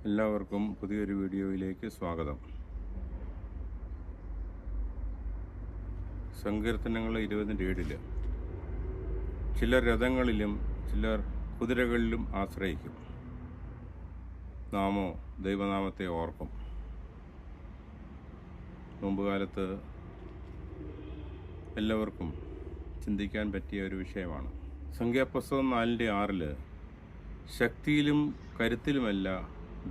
എല്ലാവർക്കും പുതിയൊരു വീഡിയോയിലേക്ക് സ്വാഗതം. സങ്കീർത്തനങ്ങൾ 20:7 ചിലർ രഥങ്ങളിലും ചിലർ കുതിരകളിലും ആശ്രയിക്കും, നാമോ ദൈവനാമത്തെ ഓർക്കും. മുമ്പുകാലത്ത് എല്ലാവർക്കും ചിന്തിക്കാൻ പറ്റിയ ഒരു വിഷയമാണ്. സംഖ്യാപുസ്തകം 4:6 ശക്തിയിലും കരുത്തിലുമല്ല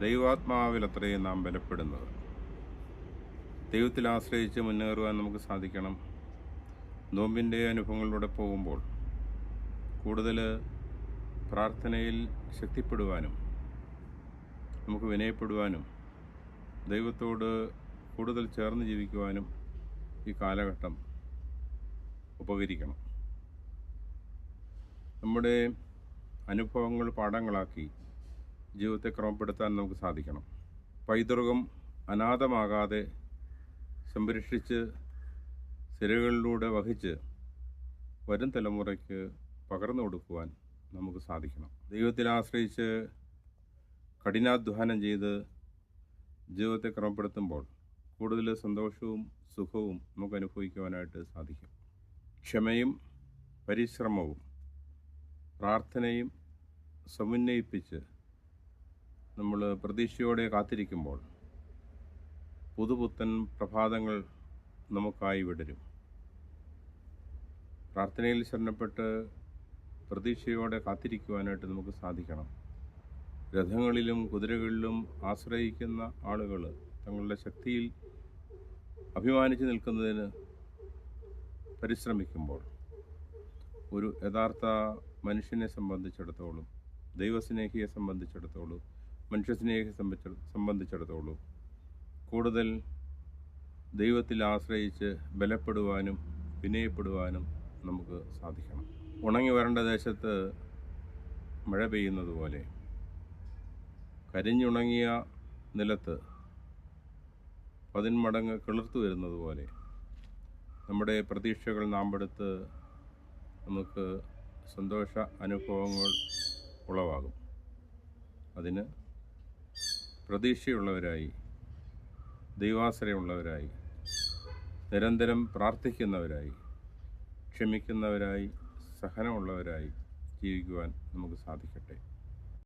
ദൈവാത്മാവിലത്രയും നാം ബലപ്പെടുന്നത്. ദൈവത്തിൽ ആശ്രയിച്ച് മുന്നേറുവാൻ നമുക്ക് സാധിക്കണം. നോമ്പിൻ്റെ അനുഭവങ്ങളിലൂടെ പോകുമ്പോൾ കൂടുതൽ പ്രാർത്ഥനയിൽ ശക്തിപ്പെടുവാനും നമുക്ക് വിനയപ്പെടുവാനും ദൈവത്തോട് കൂടുതൽ ചേർന്ന് ജീവിക്കുവാനും ഈ കാലഘട്ടം ഉപകരിക്കണം. നമ്മുടെ അനുഭവങ്ങൾ പാഠങ്ങളാക്കി ജീവിതത്തെ ക്രമപ്പെടുത്താൻ നമുക്ക് സാധിക്കണം. പൈതൃകം അനാഥമാകാതെ സംരക്ഷിച്ച് സിരകളിലൂടെ വഹിച്ച് വരും തലമുറയ്ക്ക് പകർന്നു കൊടുക്കുവാൻ നമുക്ക് സാധിക്കണം. ദൈവത്തിൽ ആശ്രയിച്ച് കഠിനാധ്വാനം ചെയ്ത് ജീവിതത്തെ ക്രമപ്പെടുത്തുമ്പോൾ കൂടുതൽ സന്തോഷവും സുഖവും നമുക്ക് അനുഭവിക്കുവാനായിട്ട് സാധിക്കും. ക്ഷമയും പരിശ്രമവും പ്രാർത്ഥനയും സമന്വയിപ്പിച്ച് നമ്മൾ പ്രതീക്ഷയോടെ കാത്തിരിക്കുമ്പോൾ പുതുപുത്തൻ പ്രഭാതങ്ങൾ നമുക്കായി വിടരും. പ്രാർത്ഥനയിൽ ശരണപ്പെട്ട് പ്രതീക്ഷയോടെ കാത്തിരിക്കുവാനായിട്ട് നമുക്ക് സാധിക്കണം. രഥങ്ങളിലും കുതിരകളിലും ആശ്രയിക്കുന്ന ആളുകൾ തങ്ങളുടെ ശക്തിയിൽ അഭിമാനിച്ച് നിൽക്കുന്നതിന് പരിശ്രമിക്കുമ്പോൾ ഒരു യഥാർത്ഥ മനുഷ്യനെ സംബന്ധിച്ചിടത്തോളം, ദൈവസ്നേഹിയെ സംബന്ധിച്ചിടത്തോളം, മനുഷ്യസ്നേഹിയെ സംബന്ധിച്ചിടത്തോളം കൂടുതൽ ദൈവത്തിൽ ആശ്രയിച്ച് ബലപ്പെടുവാനും വിനയപ്പെടുവാനും നമുക്ക് സാധിക്കണം. ഉണങ്ങി വരേണ്ട ദേശത്ത് മഴ പെയ്യുന്നത് പോലെ, കരിഞ്ഞുണങ്ങിയ നിലത്ത് 10 മടങ്ങ് കിളിർത്തു വരുന്നത് പോലെ നമ്മുടെ പ്രതീക്ഷകൾ നാമ്പെടുത്ത് നമുക്ക് സന്തോഷ അനുഭവങ്ങൾ ഉളവാകും. അതിന് പ്രതീക്ഷയുള്ളവരായി, ദൈവാശ്രയമുള്ളവരായി, നിരന്തരം പ്രാർത്ഥിക്കുന്നവരായി, ക്ഷമിക്കുന്നവരായി, സഹനമുള്ളവരായി ജീവിക്കുവാൻ നമുക്ക് സാധിക്കട്ടെ.